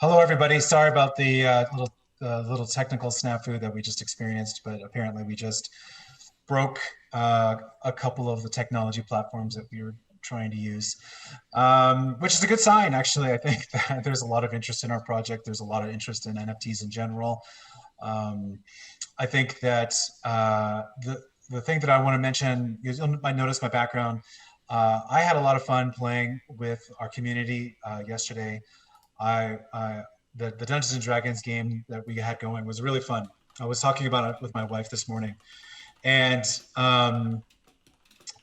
Hello, everybody. Sorry about the little technical snafu that we just experienced, but apparently we just broke a couple of the technology platforms that we were trying to use, which is a good sign, actually. I think that there's a lot of interest in our project. There's a lot of interest in NFTs in general. Um, I think that the thing that I want to mention, you might notice my background. I had a lot of fun playing with our community yesterday. I the Dungeons and Dragons game that we had going was really fun. I was talking about it with my wife this morning, and um,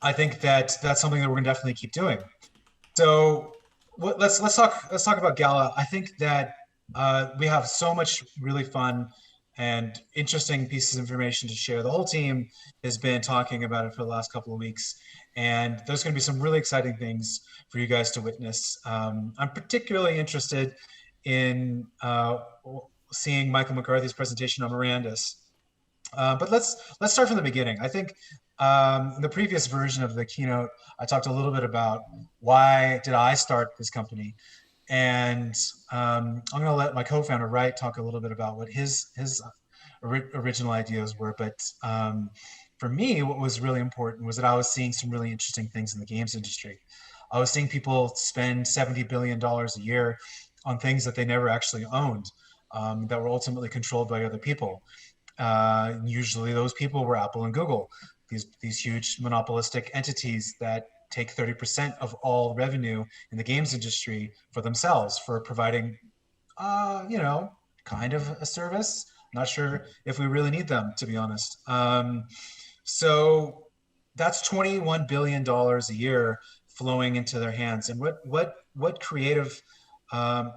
I think that that's something that we're gonna definitely keep doing. So let's talk about Gala. I think that we have so much really fun and interesting pieces of information to share. The whole team has been talking about it for the last couple of weeks, and there's going to be some really exciting things for you guys to witness. I'm particularly interested in seeing Michael McCarthy's presentation on Mirandus. But let's start from the beginning. I think in the previous version of the keynote, I talked a little bit about why did I start this company, and I'm going to let my co-founder Wright talk a little bit about what his original ideas were. But for me, what was really important was that I was seeing some really interesting things in the games industry. I was seeing people spend $70 billion a year on things that they never actually owned, that were ultimately controlled by other people. Usually those people were Apple and Google, these huge monopolistic entities that take 30% of all revenue in the games industry for themselves for providing, you know, kind of a service. Not sure if we really need them, to be honest. So that's $21 billion a year flowing into their hands. And what creative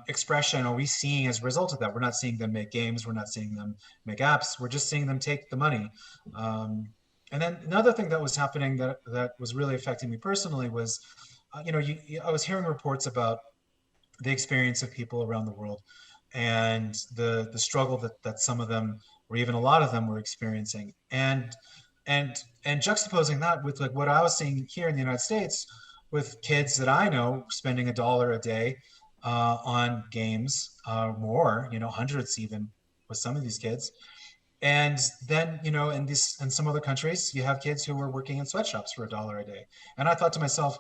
expression are we seeing as a result of that? We're not seeing them make games. We're not seeing them make apps. We're just seeing them take the money. And then another thing that was happening that was really affecting me personally was, I was hearing reports about the experience of people around the world and the struggle that some of them, or even a lot of them, were experiencing. And juxtaposing that with like what I was seeing here in the United States with kids that I know spending $1 a day on games, more, hundreds even with some of these kids. And then, in some other countries, you have kids who are working in sweatshops for $1 a day. And I thought to myself,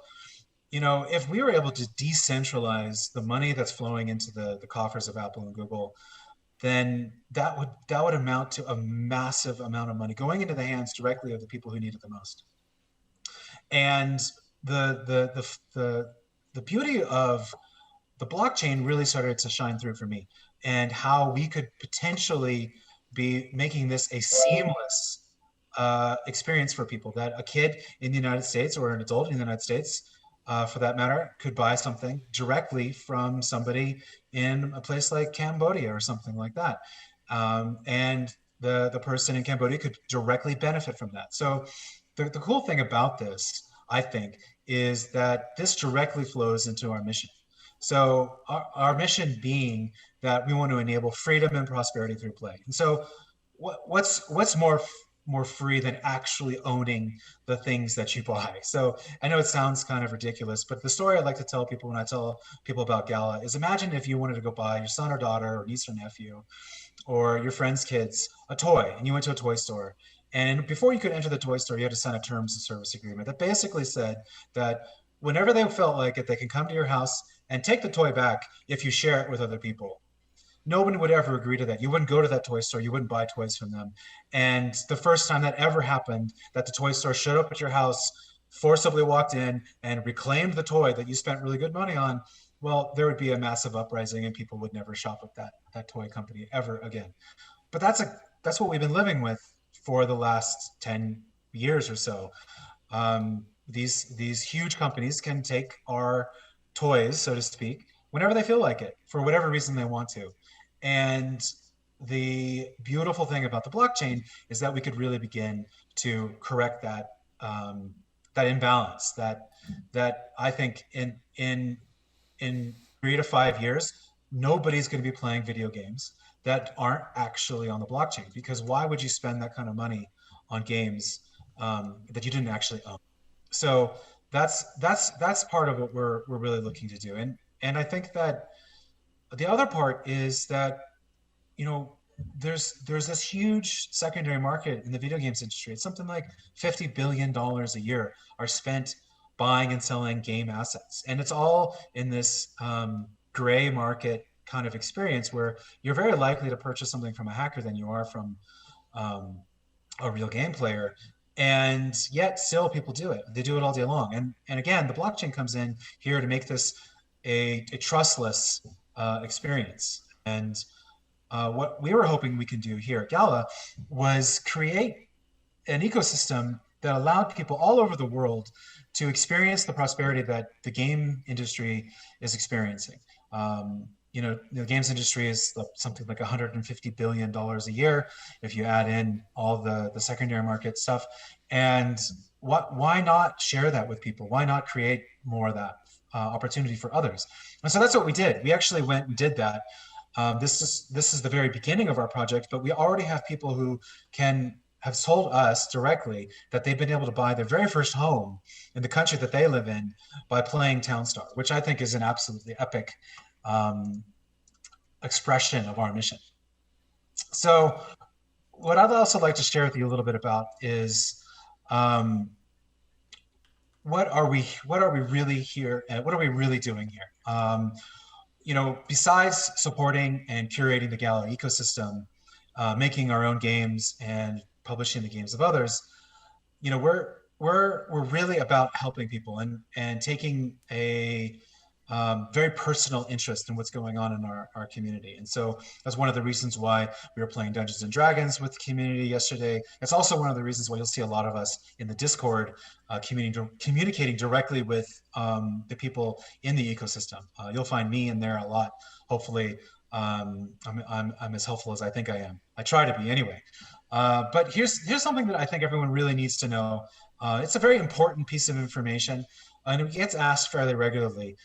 if we were able to decentralize the money that's flowing into the coffers of Apple and Google, then that would amount to a massive amount of money going into the hands directly of the people who need it the most. And the beauty of the blockchain really started to shine through for me, and how we could potentially be making this a seamless experience for people, that a kid in the United States or an adult in the United States, for that matter, could buy something directly from somebody in a place like Cambodia or something like that. And the person in Cambodia could directly benefit from that. So the cool thing about this, I think, is that this directly flows into our mission. So our mission being that we want to enable freedom and prosperity through play. And so what's more free than actually owning the things that you buy? So I know it sounds kind of ridiculous, but the story I like to tell people when I tell people about Gala is, imagine if you wanted to go buy your son or daughter or niece or nephew or your friend's kids a toy, and you went to a toy store. And before you could enter the toy store, you had to sign a terms of service agreement that basically said that whenever they felt like it, they can come to your house and take the toy back if you share it with other people. No one would ever agree to that. You wouldn't go to that toy store. You wouldn't buy toys from them. And the first time that ever happened, that the toy store showed up at your house, forcibly walked in and reclaimed the toy that you spent really good money on, well, there would be a massive uprising and people would never shop at that toy company ever again. But that's what we've been living with for the last 10 years or so. These huge companies can take our toys, so to speak, whenever they feel like it, for whatever reason they want to. And the beautiful thing about the blockchain is that we could really begin to correct that imbalance. That I think in 3 to 5 years, nobody's going to be playing video games that aren't actually on the blockchain. Because why would you spend that kind of money on games that you didn't actually own? So that's part of what we're really looking to do. And I think that the other part is that, you know, there's this huge secondary market in the video games industry. It's something like $50 billion a year are spent buying and selling game assets, and it's all in this gray market kind of experience where you're very likely to purchase something from a hacker than you are from um, a real game player. And yet still people do it. They do it all day long. And again, the blockchain comes in here to make this a trustless experience. And what we were hoping we can do here at Gala was create an ecosystem that allowed people all over the world to experience the prosperity that the game industry is experiencing. You know, the games industry is something like $150 billion a year if you add in all the secondary market stuff. And why not share that with people? Why not create more of that opportunity for others? And so that's what we did. We actually went and did that. This is the very beginning of our project, but we already have people who have told us directly that they've been able to buy their very first home in the country that they live in by playing Townstar, which I think is an absolutely epic expression of our mission. So what I'd also like to share with you a little bit about is what are we really here and what are we really doing here? You know, besides supporting and curating the Gala ecosystem, making our own games and publishing the games of others, you know, we're really about helping people and taking a very personal interest in what's going on in our community. And so that's one of the reasons why we were playing Dungeons and Dragons with the community yesterday. It's also one of the reasons why you'll see a lot of us in the Discord communicating directly with the people in the ecosystem. You'll find me in there a lot. Hopefully, I'm as helpful as I think I am. I try to be anyway. But here's something that I think everyone really needs to know. It's a very important piece of information, and it gets asked fairly regularly.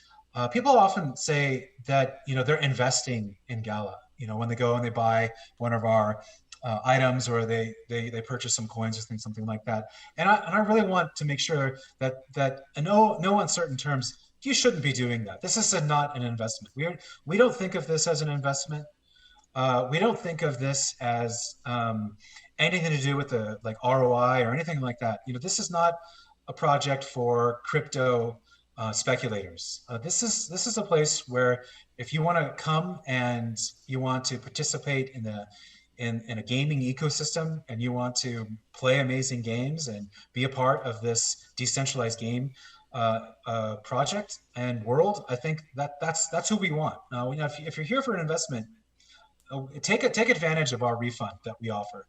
People often say that, you know, they're investing in Gala, you know, when they go and they buy one of our items, or they purchase some coins or something like that. And I really want to make sure that in no uncertain terms, you shouldn't be doing that. This is not an investment. We don't think of this as an investment. We don't think of this as anything to do with the like ROI or anything like that. You know, this is not a project for crypto speculators. This is a place where if you want to come and you want to participate in a gaming ecosystem and you want to play amazing games and be a part of this decentralized game project and world, I think that's who we want. Now, you know, if you're here for an investment, take advantage of our refund that we offer,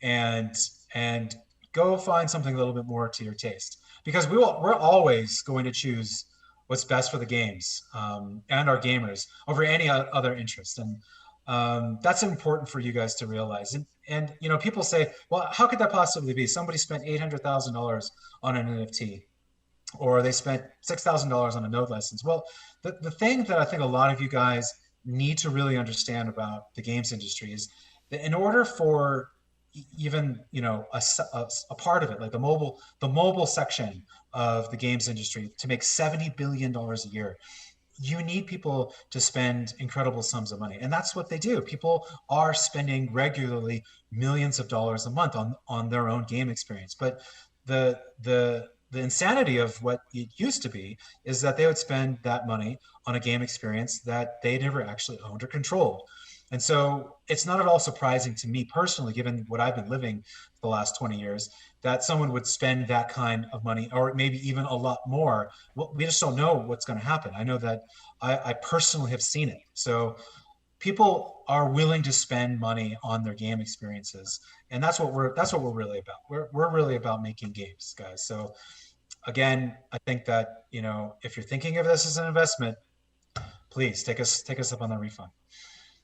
and go find something a little bit more to your taste, because we're always going to choose what's best for the games and our gamers over any other interest. And that's important for you guys to realize. And you know, people say, well, how could that possibly be? Somebody spent $800,000 on an NFT, or they spent $6,000 on a Node license. Well, the thing that I think a lot of you guys need to really understand about the games industry is that in order for even, you know, a part of it, like the mobile section of the games industry, to make $70 billion a year, you need people to spend incredible sums of money. And that's what they do. People are spending regularly millions of dollars a month on their own game experience. But the insanity of what it used to be is that they would spend that money on a game experience that they never actually owned or controlled. And so it's not at all surprising to me personally, given what I've been living the last 20 years, that someone would spend that kind of money, or maybe even a lot more. Well, we just don't know what's going to happen. I know that I personally have seen it. So people are willing to spend money on their game experiences, and that's what we're really about. We're really about making games, guys. So again, I think that, you know, if you're thinking of this as an investment, please take us up on that refund.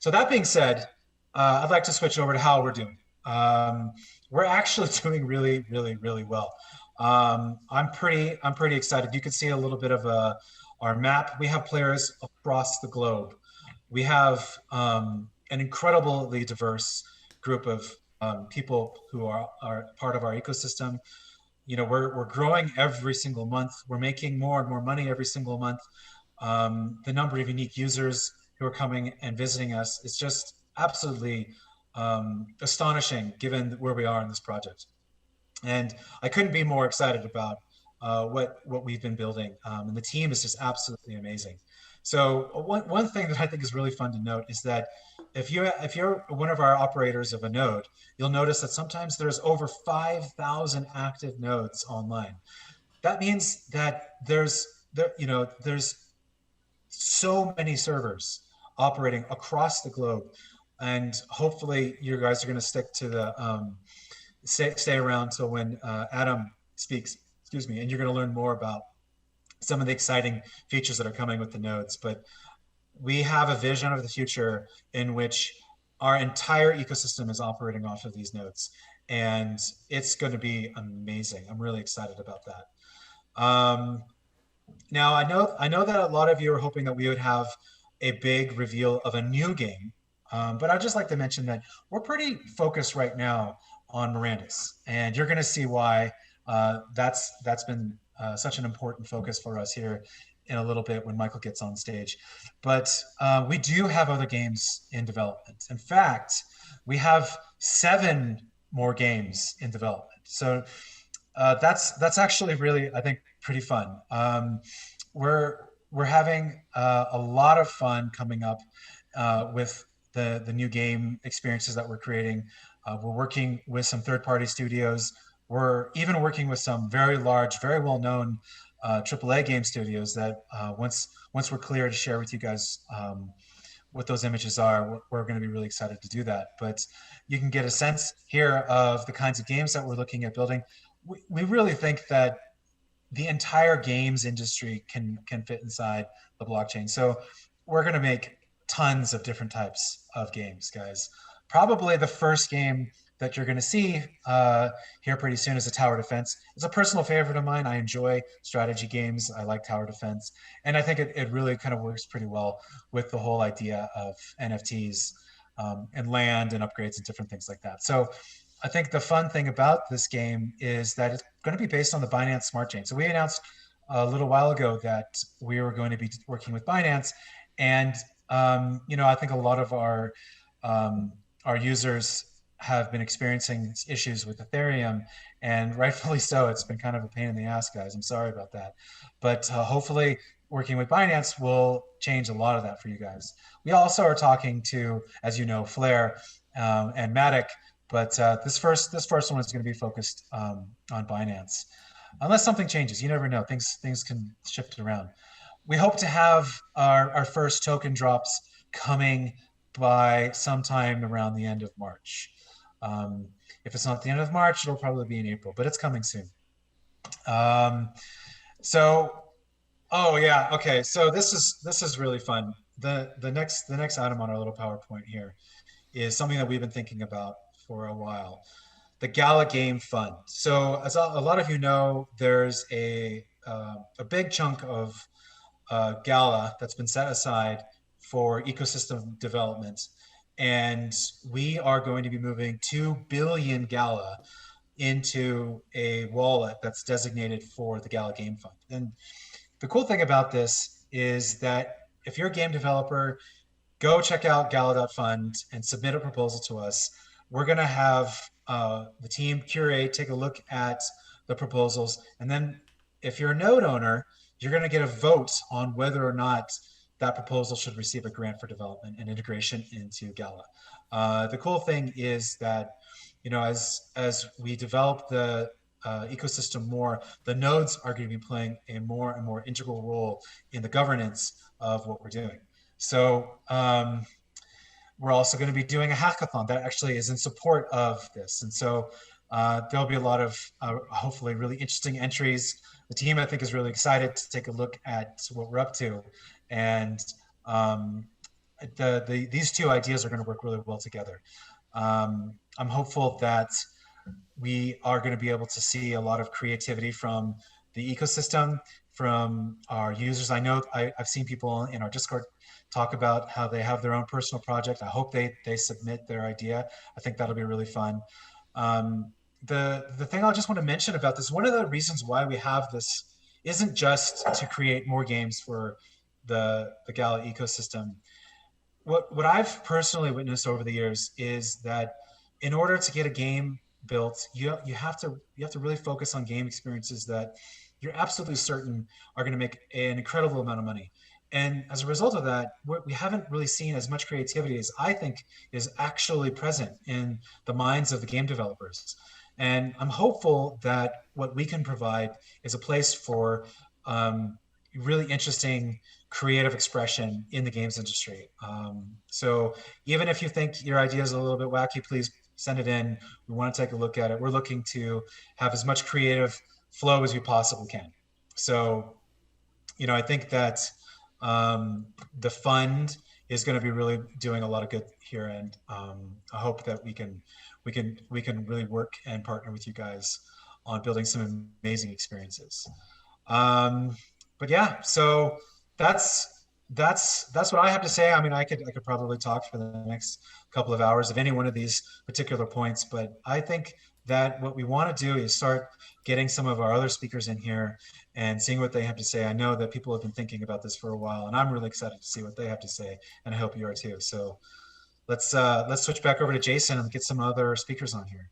So that being said, I'd like to switch over to how we're doing. We're actually doing really, really, really well. I'm pretty excited. You can see a little bit of our map. We have players across the globe. We have an incredibly diverse group of people who are part of our ecosystem. You know, we're growing every single month. We're making more and more money every single month. The number of unique users who are coming and visiting us is just absolutely astonishing given where we are in this project. And I couldn't be more excited about what we've been building. And the team is just absolutely amazing. So one thing that I think is really fun to note is that if you're one of our operators of a node, you'll notice that sometimes there's over 5,000 active nodes online. That means that there's so many servers operating across the globe, and hopefully you guys are going to stick to the stay around till when Adam speaks. Excuse me, and you're going to learn more about some of the exciting features that are coming with the nodes. But we have a vision of the future in which our entire ecosystem is operating off of these nodes, and it's going to be amazing. I'm really excited about that. Now I know that a lot of you are hoping that we would have a big reveal of a new game, but I'd just like to mention that we're pretty focused right now on Mirandus, and you're going to see why that's been such an important focus for us here in a little bit when Michael gets on stage. But we do have other games in development. In fact, we have 7 more games in development. So that's actually really, I think, pretty fun. We're having a lot of fun coming up with the new game experiences that we're creating. We're working with some third-party studios. We're even working with some very large, very well-known AAA game studios that once we're clear to share with you guys what those images are, we're going to be really excited to do that. But you can get a sense here of the kinds of games that we're looking at building. We really think that the entire games industry can fit inside the blockchain. So we're going to make tons of different types of games, guys. Probably the first game that you're going to see here pretty soon is a tower defense. It's a personal favorite of mine. I enjoy strategy games. I like tower defense. And I think it really kind of works pretty well with the whole idea of NFTs and land and upgrades and different things like that. So I think the fun thing about this game is that it's going to be based on the Binance Smart Chain. So we announced a little while ago that we were going to be working with Binance. And, I think a lot of our users have been experiencing issues with Ethereum, and rightfully so. It's been kind of a pain in the ass, guys. I'm sorry about that. But hopefully working with Binance will change a lot of that for you guys. We also are talking to, as you know, Flare and Matic, but this first one is going to be focused on Binance. Unless something changes, you never know. Things can shift around. We hope to have our first token drops coming by sometime around the end of March. If it's not the end of March, it'll probably be in April, but it's coming soon. Oh yeah, okay. So this is really fun. The next item on our little PowerPoint here is something that we've been thinking about for a while. The Gala Game Fund. So as a lot of you know, there's a big chunk of Gala that's been set aside for ecosystem development. And we are going to be moving 2 billion Gala into a wallet that's designated for the Gala Game Fund. And the cool thing about this is that if you're a game developer, go check out gala.fund and submit a proposal to us. We're going to have the team curate, take a look at the proposals. And then if you're a node owner, you're going to get a vote on whether or not that proposal should receive a grant for development and integration into Gala. The cool thing is that, as we develop the ecosystem more, the nodes are going to be playing a more and more integral role in the governance of what we're doing. So we're also going to be doing a hackathon that actually is in support of this. And so there'll be a lot of hopefully really interesting entries. The team, I think, is really excited to take a look at what we're up to. And these two ideas are going to work really well together. I'm hopeful that we are going to be able to see a lot of creativity from the ecosystem, from our users. I know I've seen people in our Discord talk about how they have their own personal project. I hope they submit their idea. I think that'll be really fun. The thing I just want to mention about this, one of the reasons why we have this isn't just to create more games for the Gala ecosystem. what I've personally witnessed over the years is that in order to get a game built, you have to really focus on game experiences that you're absolutely certain are going to make an incredible amount of money. And as a result of that, we haven't really seen as much creativity as I think is actually present in the minds of the game developers. And I'm hopeful that what we can provide is a place for really interesting creative expression in the games industry. So even if you think your idea is a little bit wacky, please send it in. We want to take a look at it. We're looking to have as much creative flow as we possibly can. So, I think that the fund is going to be really doing a lot of good here, and I hope that we can really work and partner with you guys on building some amazing experiences. Um, but yeah, so that's what I have to say. I mean, I could probably talk for the next couple of hours of any one of these particular points, but I think that what we want to do is start getting some of our other speakers in here and seeing what they have to say. I know that people have been thinking about this for a while, and I'm really excited to see what they have to say, and I hope you are too. So let's switch back over to Jason and get some other speakers on here.